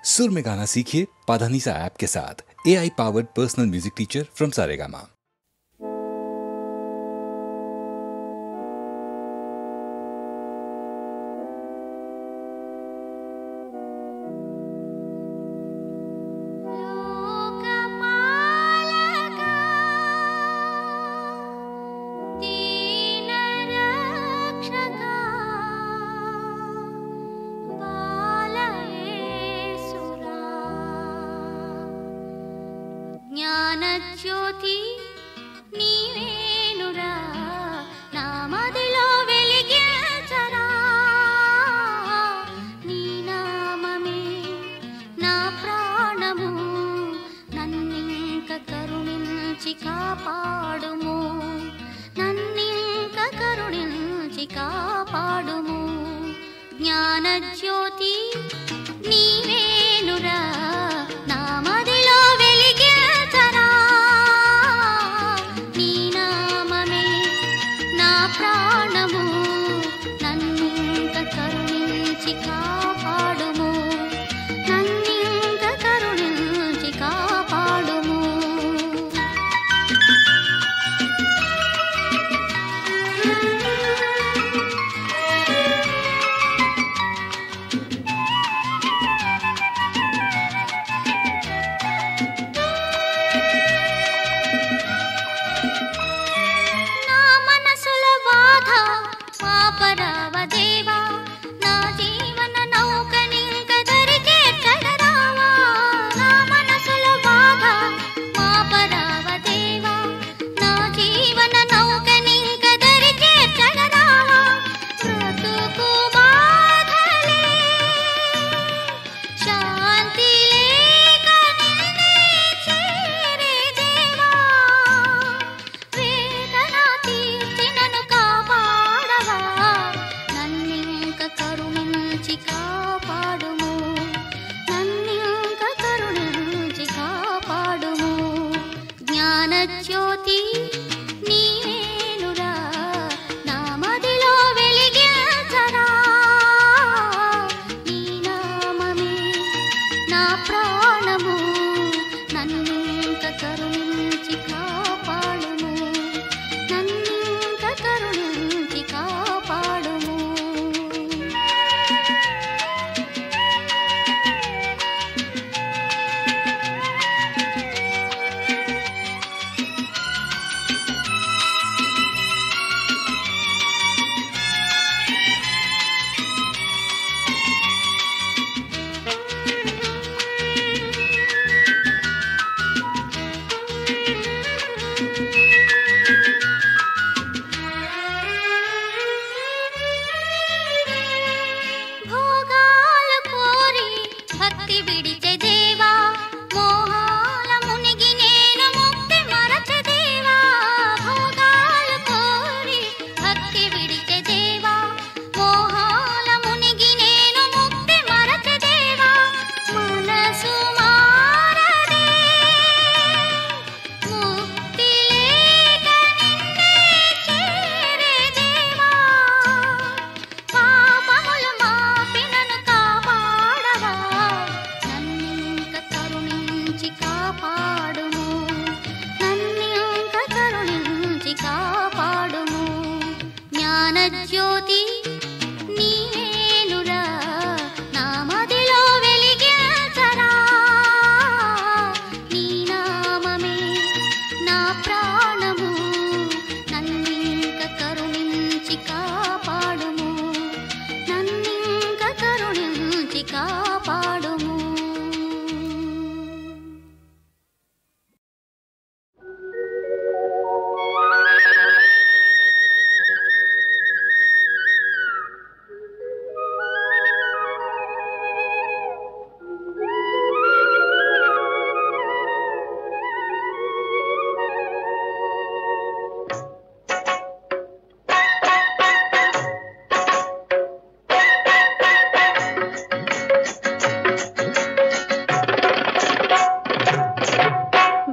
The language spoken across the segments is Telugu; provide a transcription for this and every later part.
सुर में गाना सीखिए पाधानीसा ऐप के साथ। AI powered personal music teacher from Saregama. జ్యోతి నీవేనురా నా మదిలో వెలిగించరా నీ నామమే నా ప్రాణము నన్నింక కరుణించి కాపాడుము నన్నింక కరుణించి కాపాడుము జ్ఞాన జ్యోతి నీవేనురా నా మదిలో ప్రాణము నన్నింక కరుణించి కాపాడుము నన్నింక కరుణించి కాపాడుము పరావదేవా నా జీవన నౌకనింక దరి చేర్చగరావా నా మనసులో బాధ మా పరావదేవా నా జీవన నౌకనింక దరి చేర్చగరావా బ్రతుకు బాధలే శాంతి లేక నిన్నే చేరే దేవా వేదన తీర్చి నన్ను కాపాడవా నన్నింక కరుణించి కాపాడుము నన్నింక కరుణించి కాపాడుము జ్ఞాన జ్యోతి నీవేనురా నా మదిలో వెలిగించరా నీ నామమే నా ప్రాణము నన్నింక కరుణించి కాపాడుము నన్నింక కరుణించి కాపాడుము భోగాలు కోరి భక్తి విడిచే దేవా మోహాల మునిగి నేను ముక్తి మరచే దేవా భోగాలు కోరి భక్తి విడిచే దేవా మోహాల మునిగి నేను ముక్తి మరచే దేవా మనసు మారదే ముక్తి లేక నిన్నే చేరే దేవా పాపములు మాపి నన్ను కాపాడవా నన్నింక కరుణించి కాపాడుము నన్నింక కరుణించి కాపాడుము జ్ఞాన జ్యోతి నీవేనురా నా మదిలో వెలిగించరా నీ నామమే నా ప్రాణము నన్నింక కరుణించి కాపాడుము నన్నింక కరుణించి కాపాడుము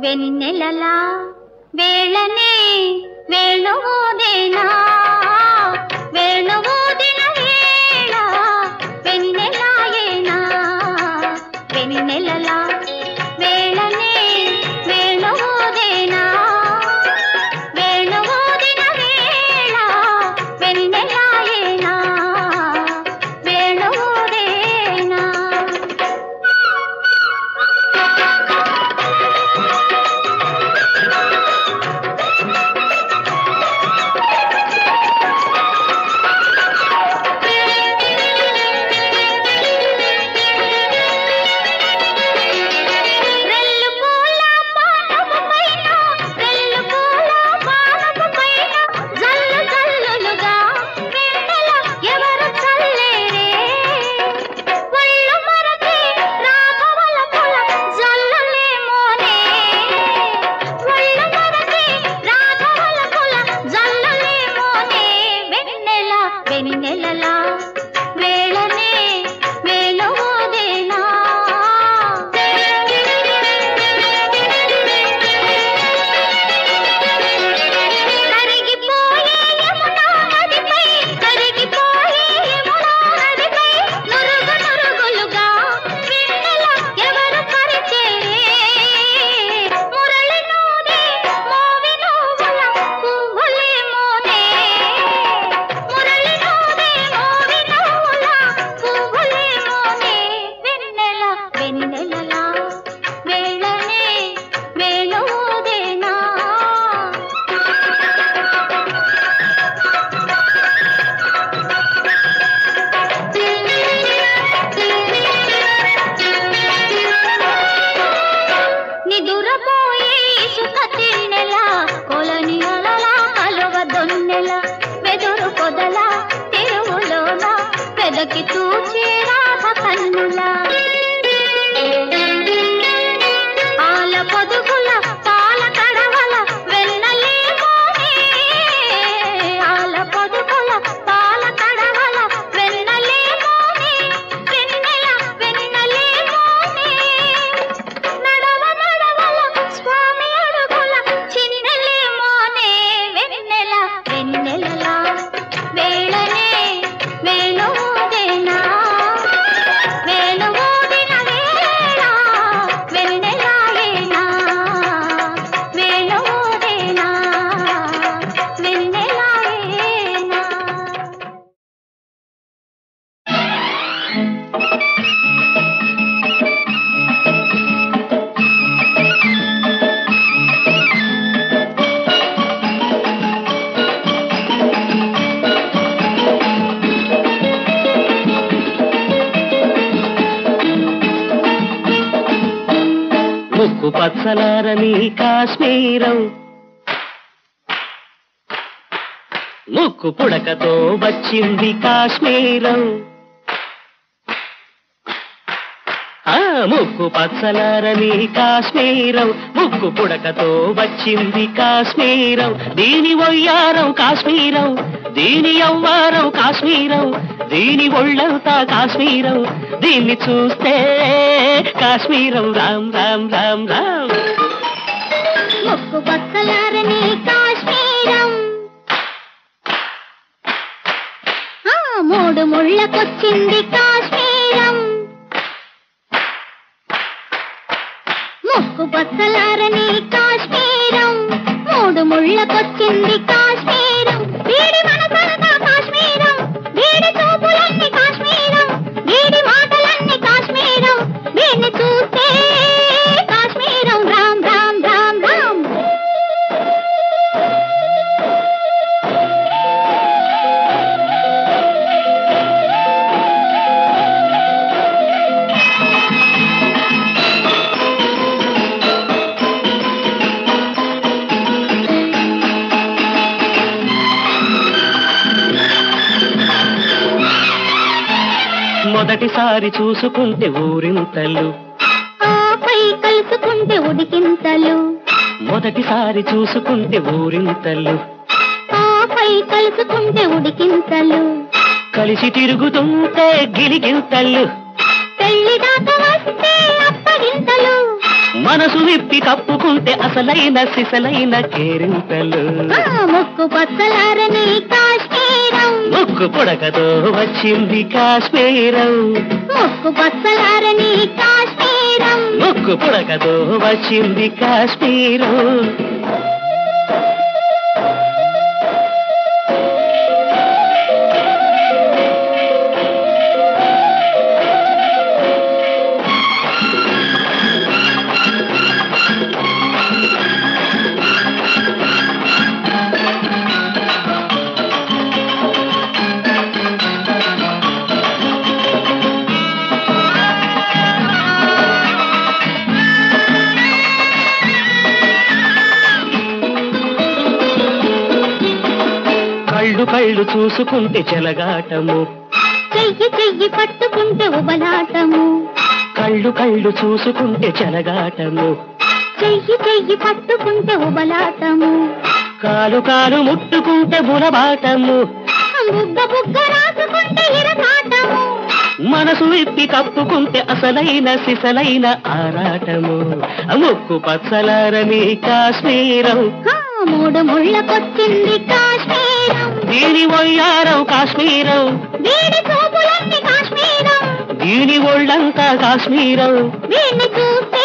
వెన్నెలలా వేళనే వేణువోదేనా వేణువోదిన వేళ వెన్నెలాయేనా వెన్నెలలా వేళనే వేణువోదేనా వేణువోదిన వేళ వెన్నెలాయేనా వేణువోదేనా వెదకి చూచే రాధ కన్నులా ఆల పొదుగుల పాల కడవల వెన్నలేమోనే ఆల పొదుగుల పాల కడవల వెన్నలేమోనే వెన్నెల వెన్నలేమోనే నడవ నడవల స్వామి అడుగుల చిన్నలేమోనే వెన్నెల వెన్నెలలా వేళనే వేణువోదేనా వేణువోదిన వేళ వెన్నెలాయేనా వేణువోదేనా వెన్నెలాయేనా ముక్కు పచ్చలారని కాశ్మీరం ముక్కు పుడకతో వచ్చింది కాశ్మీరం ముక్కు పచ్చలారని కాశ్మీరం ముక్కు పుడకతో వచ్చింది కాశ్మీరం దీని ఒయ్యారం కాశ్మీరం దీని యవ్వారం కాశ్మీరం దీని ఒళ్ళంతా కాశ్మీరం దీన్ని చూస్తే కాశ్మీరం రామ్ రామ్ రామ్ రామ్ ముక్కు పచ్చలారని కాశ్మీరం మూడు ముళ్ళకొచ్చింది కాశ్మీరం ముక్కు పచ్చలారని కాశ్మీరం మూడు ముళ్ళకొచ్చింది కాశ్మీరం వీడి మనసంతా కాశ్మీరం వీడి చూపులన్నీ కాశ్మీరం వీడి మాటలన్నీ కాశ్మీరం వీడిని చూస్తే కాశ్మీరం రామ్ రామ్ రామ్ రామ్ మొదటిసారి చూసుకుంటే ఊరింతలు ఆపై కలుసుకుంటే ఉడికింతలు మొదటిసారి చూసుకుంటే ఊరింతలు ఆపై కలుసుకుంటే ఉడికింతలు కలిసి తిరుగుతుంటే గిలిగింతలు పెళ్లి దాకా వస్తే అప్పగింతలు మనసు విప్పి కప్పుకుంటే అసలైన సిసలైన కేరింతలు ముక్కు పచ్చలారని కాశ్మీరం ముక్కు పుడకతో వచ్చింది కాశ్మీరం ముక్కు పచ్చలారని కాశ్మీరం ముగ్గు పుడకతో వచ్చింది కాశ్మీరు. కళ్ళు చూసుకుంటే చెలగాటము, చెయ్యి చెయ్యి పట్టుకుంటే ఉబలాటము. కళ్ళు చూసుకుంటే చెలగాటము, చెయ్యి చెయ్యి పట్టుకుంటే ఉబలాటము. కాలు ముట్టుకుంటే బులబాటము, బుగ్గ బుగ్గ రాసుకుంటే ఇరకాటము. మనసు విప్పి కప్పుకుంటే అసలైన సిసలైన ఆరాటము. ముక్కు పచ్చలారని కాశ్మీరం, మూడు ముళ్ళకొచ్చింది కాశ్మీరం. దీని ఒయ్యారం కాశ్మీరం, వీడి చూపులన్నీ కాశ్మీరం. దీని ఒళ్ళంతా కాశ్మీరం, వీడిని చూస్తే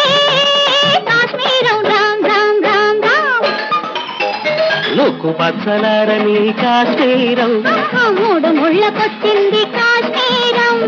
కాశ్మీరం. రామ్ రామ్ రామ్ రామ్. ముక్కు పచ్చలారని కాశ్మీరం, మూడు ముళ్ళకొచ్చింది కాశ్మీరం.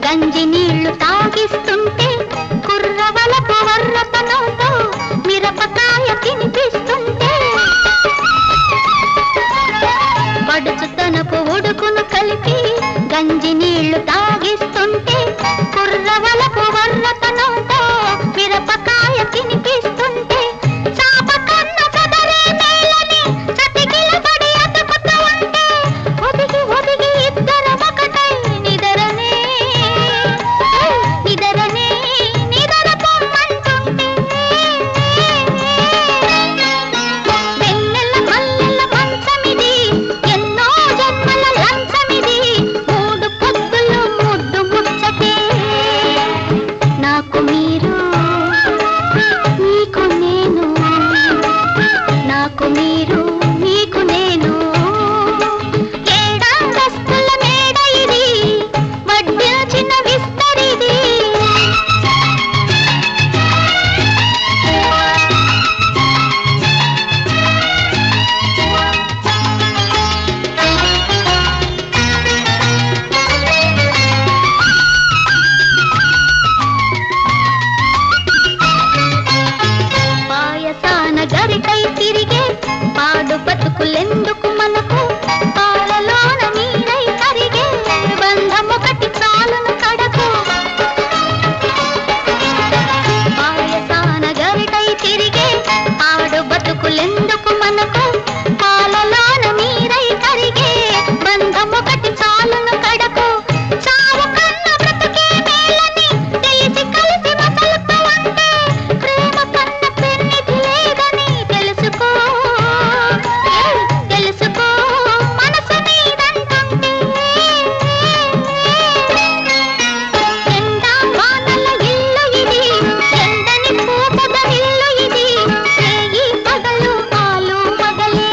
గంజి నీళ్లు తాగిస్తుంటే కుర్రవలపు వర్రతనంతో మిరపకాయ తినిపిస్తుంటే పడుచుతనపు ఉడుకును కలిపి గంజి నీళ్లు తాగిస్తుంటే కుర్రవలపు వర్రతనంతో మిరపకాయ తినిపిస్తుంటే చాపకన్న చదరే నేలని చతికిల పడి అతుకుతూ ఉంటే ఒదిగి ఒదిగి ఇద్దరు ఒకటై నిదరనే నిదరనే నిదర పొమ్మంటుంటే వెన్నెల మల్లెల మంచమిది ఎన్నో జన్మల లంచమిది మూడు పొద్దులు ముద్దు ముచ్చటే నాకు మీరు నీకు నేను నాకు మీరు నీకు నేను ఏడాదస్తుల మేడ ఇది వడ్డించిన విస్తరిది పాయసాన గరికై తిరిగే పాడు బతుకులెందుకు మనకు పాలలోన నీరై కరిగే బంధమొకటి చాలును కడకు పాయసాన గరికై తిరిగే పాడు బతుకులెందుకు మనకు పాలలోన నీరై కరిగే బంధమొకటి చాలును కడకు చావు కన్న బ్రతుకే మేలని తెలిసి కలిసి మసలుతూ ఉంటే ప్రేమ కన్న పెన్నిధి లేదని తెలుసుకో తెలుసుకో మనసు నీదంటుంటే ఎండా వానల ఇల్లు ఇది ఎండని పూపద ఇల్లు ఇది రేయి పగలు ఆలు మగలే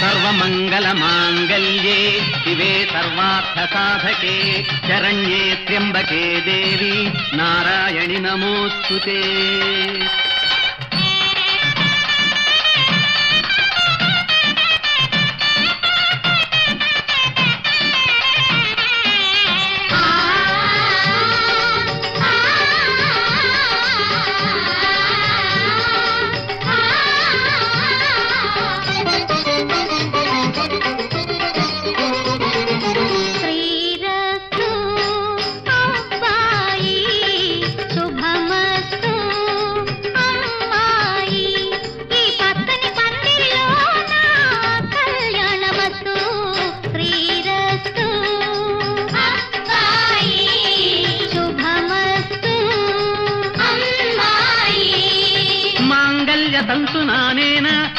సర్వమంగళ మాంగళ్యే శివే సర్వార్థ సాధకే శరణ్యే త్ర్యంబకే దేవి నారాయణి నమోస్తుతే.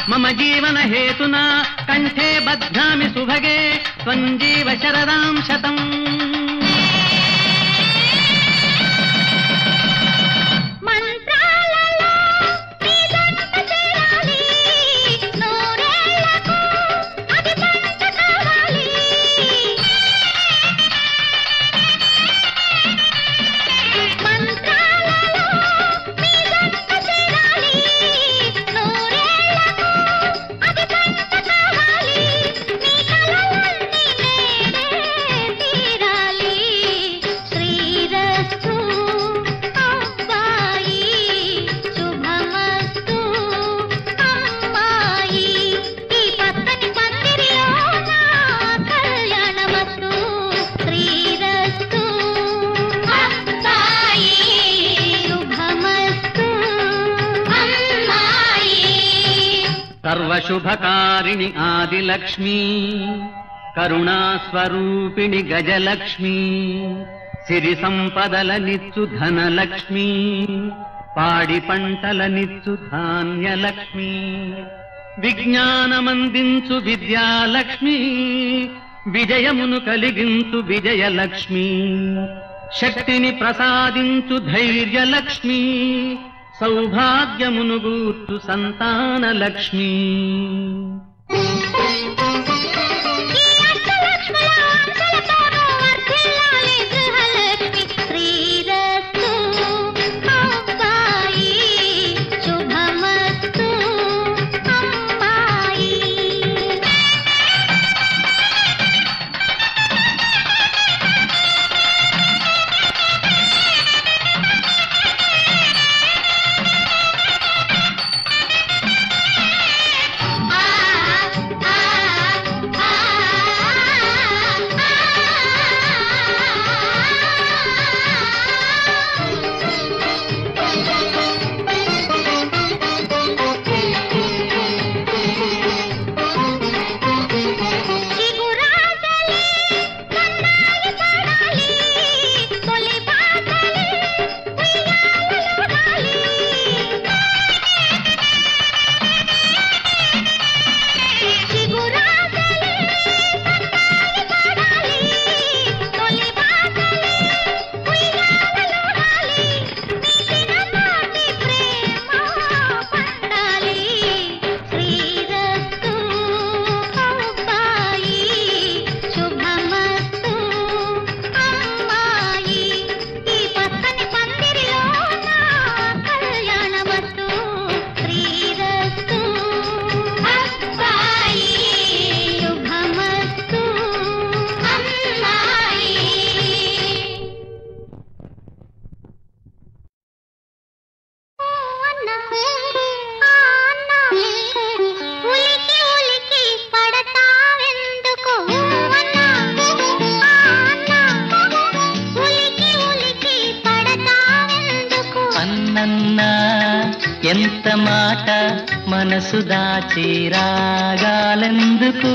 మమ జీవన హేతునా కంఠే బధ్నామి సుభగే త్వంజీవ శరదాం శతం. సర్వశుభకారిణి ఆదిలక్ష్మీ కరుణాస్వరూపిణి గజలక్ష్మీ సిరి సంపదల నిచ్చు ధనలక్ష్మీ పాడి పంటల నిచ్చు ధాన్యలక్ష్మీ విజ్ఞానమందించు విద్యాలక్ష్మీ విజయమును కలిగించు విజయలక్ష్మీ శక్తిని ప్రసాదించు ధైర్యలక్ష్మీ సౌభాగ్యమును గూర్చు సంతాన లక్ష్మీ. ఎంత మాట మనసు దాచి రాగాలెందుకు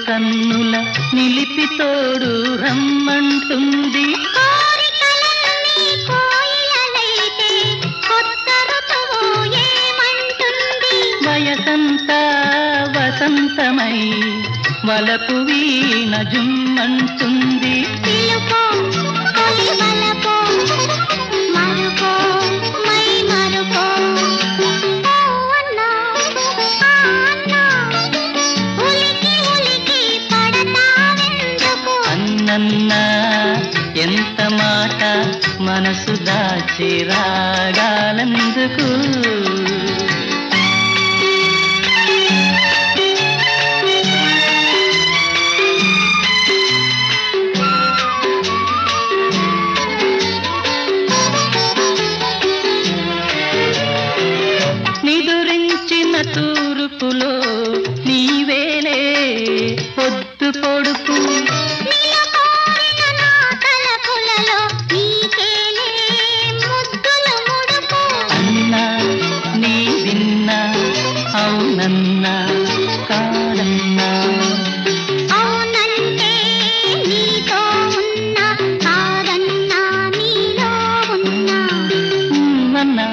కన్నుల కళ్ళ నిలిపి తోడు రమ్మంటుంది. కోరికలన్నీ కోయిలలైతే కొత్త ఋతువు ఏమంటుంది? వయసంతా వసంతమై వలపు వీణ జుమ్మంటుంది. పిలుపో తొలి వలపో మరుపో మై మరుపో అన్నా అన్నా ఉలికి ఉలికి పడతావెందుకు? అన్నన్నా ఎంత మాట మనసు దాచి రాగాలందుకు. నిదురించిన తూర్పులో నీవేలే పొద్దు పొడుపు. నిలకోరిన నా తలపులలో నీకేలే ముద్దుల ముడుపు. అన్నా నీ విన్నా అవునన్నా కాదన్నా. అవునంటే నీతో ఉన్నా కాదన్నా నీలో ఉన్నా. అన్నా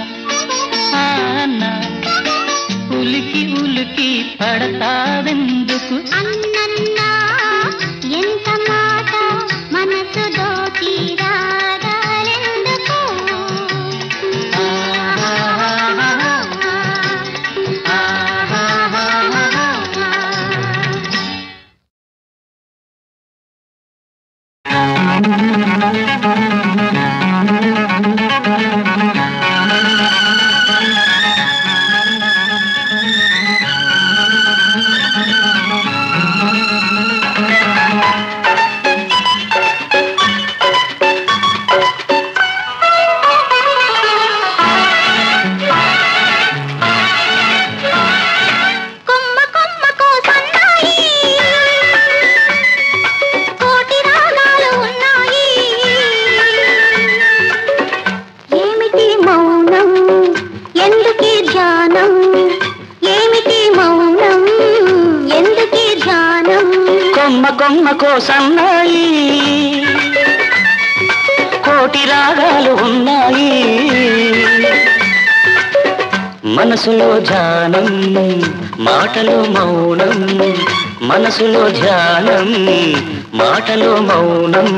అన్నా ఉలికి ఉలికి పడతావెందుకు? అన్నన్నా ఎంత మాట మనసు దోచి రాగాలెందుకు? కొమ్మ కొమ్మకు సన్నాయి కోటి రాగాలు ఉన్నాయి. ఏమిటి మౌనం ఎందుకీ ధ్యానం? ఏమిటి మౌనం ఎందుకీ ధ్యానం? కొమ్మ కొమ్మకో సన్నాయి కోటి రాగాలు ఉన్నాయి. మనసులో ధ్యానం మాటలో మౌనం. మనసులో ధ్యానం మాటలో మౌనం.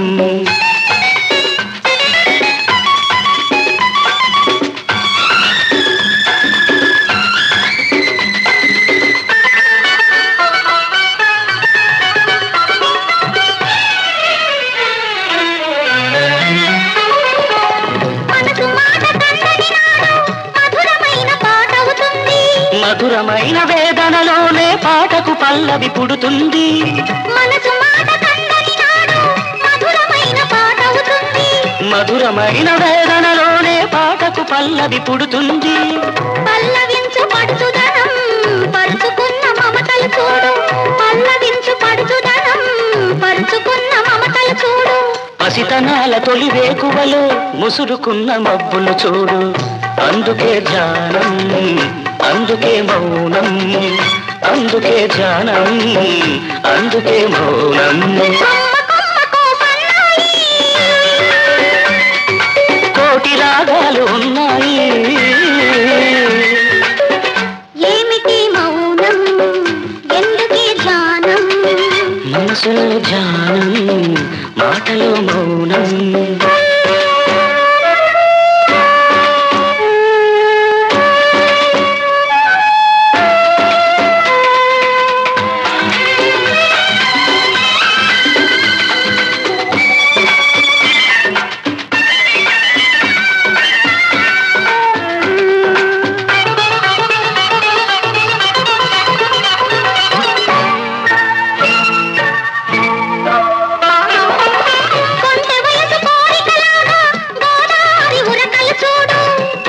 మనసు మాట కందని నాడు మధురమైన పాటవుతుంది. మధురమైన వేదనలోనే పాటకు పల్లవి పుడుతుంది. మనసు మాట కందని నాడు మధురమైన పాటవుతుంది. మధురమైన వేదనలోనే పాటకు పల్లవి పుడుతుంది. పల్లవించు పడుచుదనం పరుచుకున్న మమతలు చూడు. పల్లవించు పడుచుదనం పరుచుకున్న మమతలు చూడు. పసితనాల తొలి వేకువలో ముసురుకున్న మబ్బులు చూడు. అందుకే ధ్యానం అందుకే మౌనం. అందుకే ధ్యానం అందుకే మౌనం. కొమ్మ కొమ్మకు సన్నాయి కోటి రాగాలు ఉన్నాయి. ఏమిటి మౌనం ఎందుకీ ధ్యానం? మనసులో ధ్యానం మాటలో మౌనం.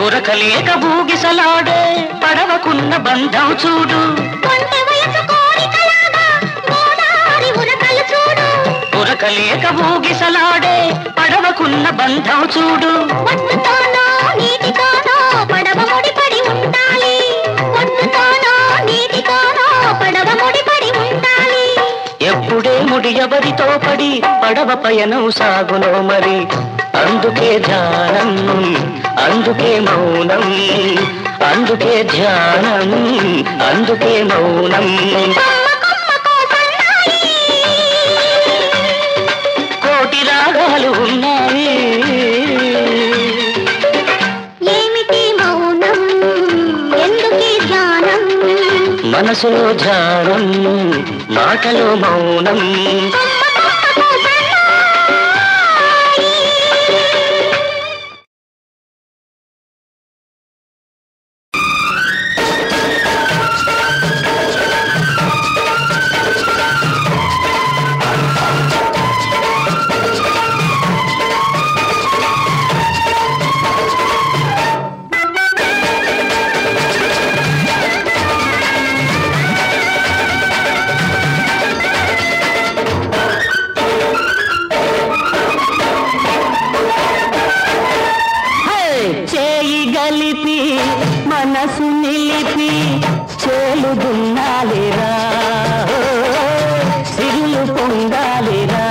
ఉరకలేక బూగిసలాడే పడవకున్న బంధం చూడు. ఉరకలేక బూగిసలాడే పడవకున్న బంధం చూడు. ఒడ్డుతోనో నీటితోనో పడవ ముడిపడి ఉండాలి. ఒడ్డుతోనో నీటితోనో పడవ ముడిపడి ఉండాలి. ఎప్పుడే ముడి ఎవరితో పడి పడవ పయనం సాగులో మరి అందుకే ధ్యానం అందుకే మౌనం అందుకే ధ్యానం అందుకే మౌనం కోటి రాగాలు ఉన్నాయి ఏమిటి మౌనం ఎందుకీ ధ్యానం మనసులో ధ్యానం మాటలో మౌనం మనసు నిలిపి చేలుదున్నాలిరా సిరులు పొందాలిరా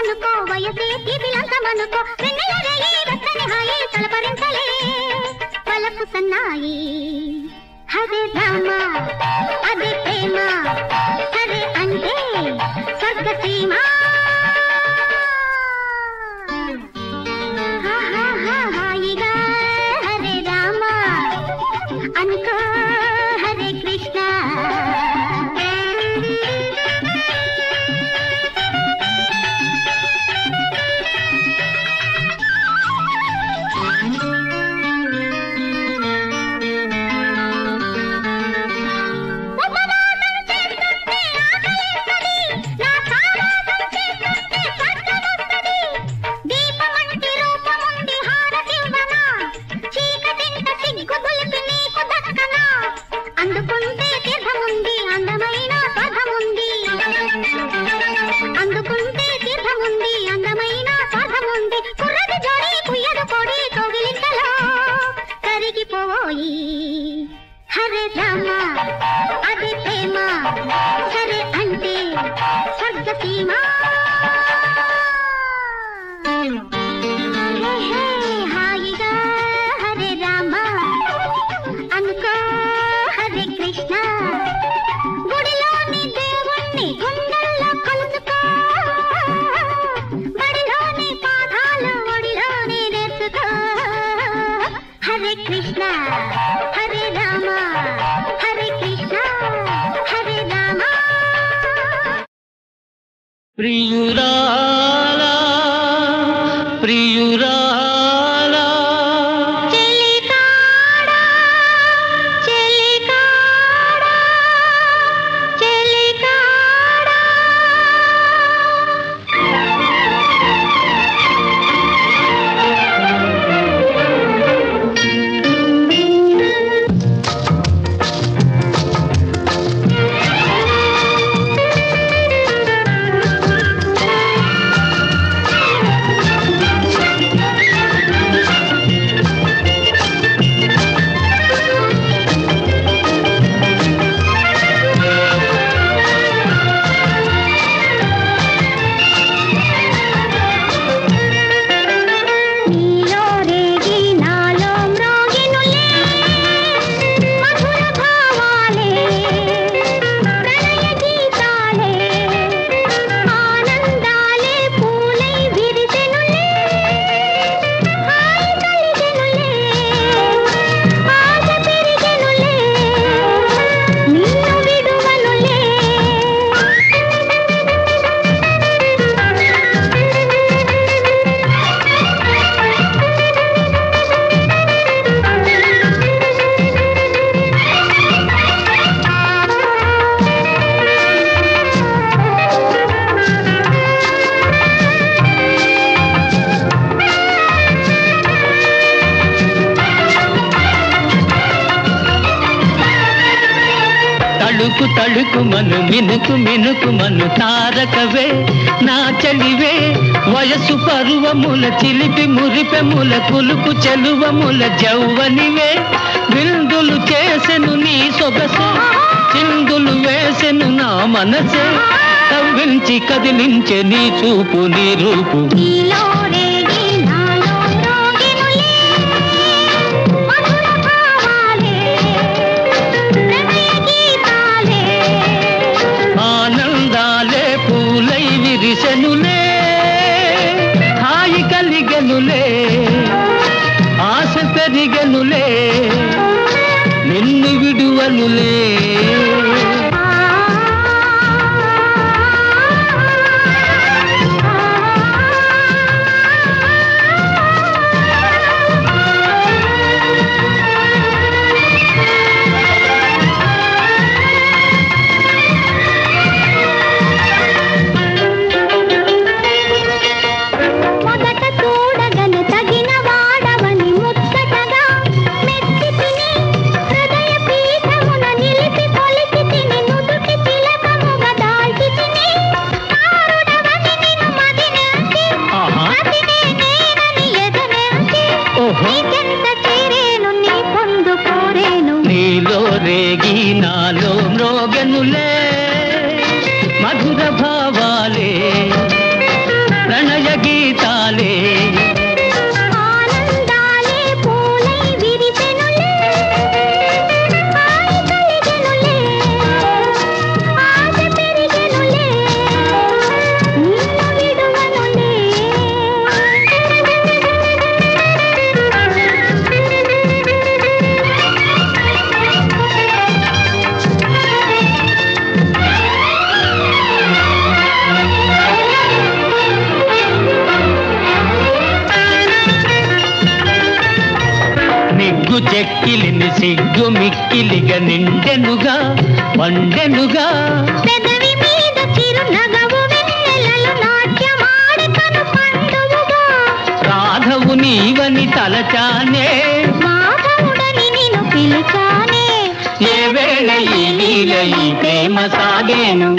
అనుకో వయసే తీపిలంతమనుకో వెన్నెల రేయి వెచ్చని హాయి తలపరించలే పలపు సన్నాయి హరే రామ అదే ప్రేమ హరే అంటే స్వర్గసీమ హాయిగా హరే రామ అనుకో హరే కృష్ణ అందుకుంటే తీర్థముంది అందమైన పాఠముంది అందుకుంటే తీర్థముంది అందమైన పాఠముంది కుర్రది జోడి కుయ్యదు పొడి తోగిలింతలో కరిగిపోయి హరే రామ అది ప్రేమ సరే అంటే స్వర్గసీమ హాయిగా హరే రామ అనుకో హరే కృష్ణ గుడిలోని దేవుణ్ణి గుండెల్లో కొలుసుకో బడిలోని పాఠాలు ఒడిలోని నేర్చుకో హరే కృష్ణ హరే రామ హరే కృష్ణ హరే రామ ప్రియురాలా ప్రియురాలా చెలికాడా చెలికాడా చెలికాడా నీలో రేగి నాలో మ్రోగినులే మధుర భావాలే ప్రణయ గీతాలే ఆనందాలే పూలై విరిసెనులే హాయి కలిగెనులే ఆశ పెరిగెనులే నిన్ను విడువనులే తళుకు తళుకు మను మినుకు మినుకు మను తారకవే నా చలివే వయసు పరువముల చిలిపి మురిపెముల కులుకు చెలువముల జౌవనివే విందులు చేసెను నీ సొగసే చిందులు వేసెను నా మనసే కవ్వించి కదిలించే నీ చూపు నీ రూపు నీలో రేగి నాలో మ్రోగినులే మధుర భావాలే ప్రణయ గీతాలే ఆనందాలే పూలై విరిసెనులే హాయి కలిగెనులే ఆశ పెరిగెనులే నిన్ను విడువనులే మొదట చూడగను తగిన వాడవని ముచ్చటగా మెచ్చి తిని హృదయ పీఠమున నిలిపి చెక్కిలిని సిగ్గు మిక్కిలిగా నిండెనుగా వండెనుగా పెదవి మీద చిరునగవు వెన్నెలలు నాట్యమాడి కను పండువుగా రాధవు నీవని తలచానే మాధవుడని నిన్ను పిలిచానే ఏ వేళ ఈ లీల ఈ ప్రేమ సాగేను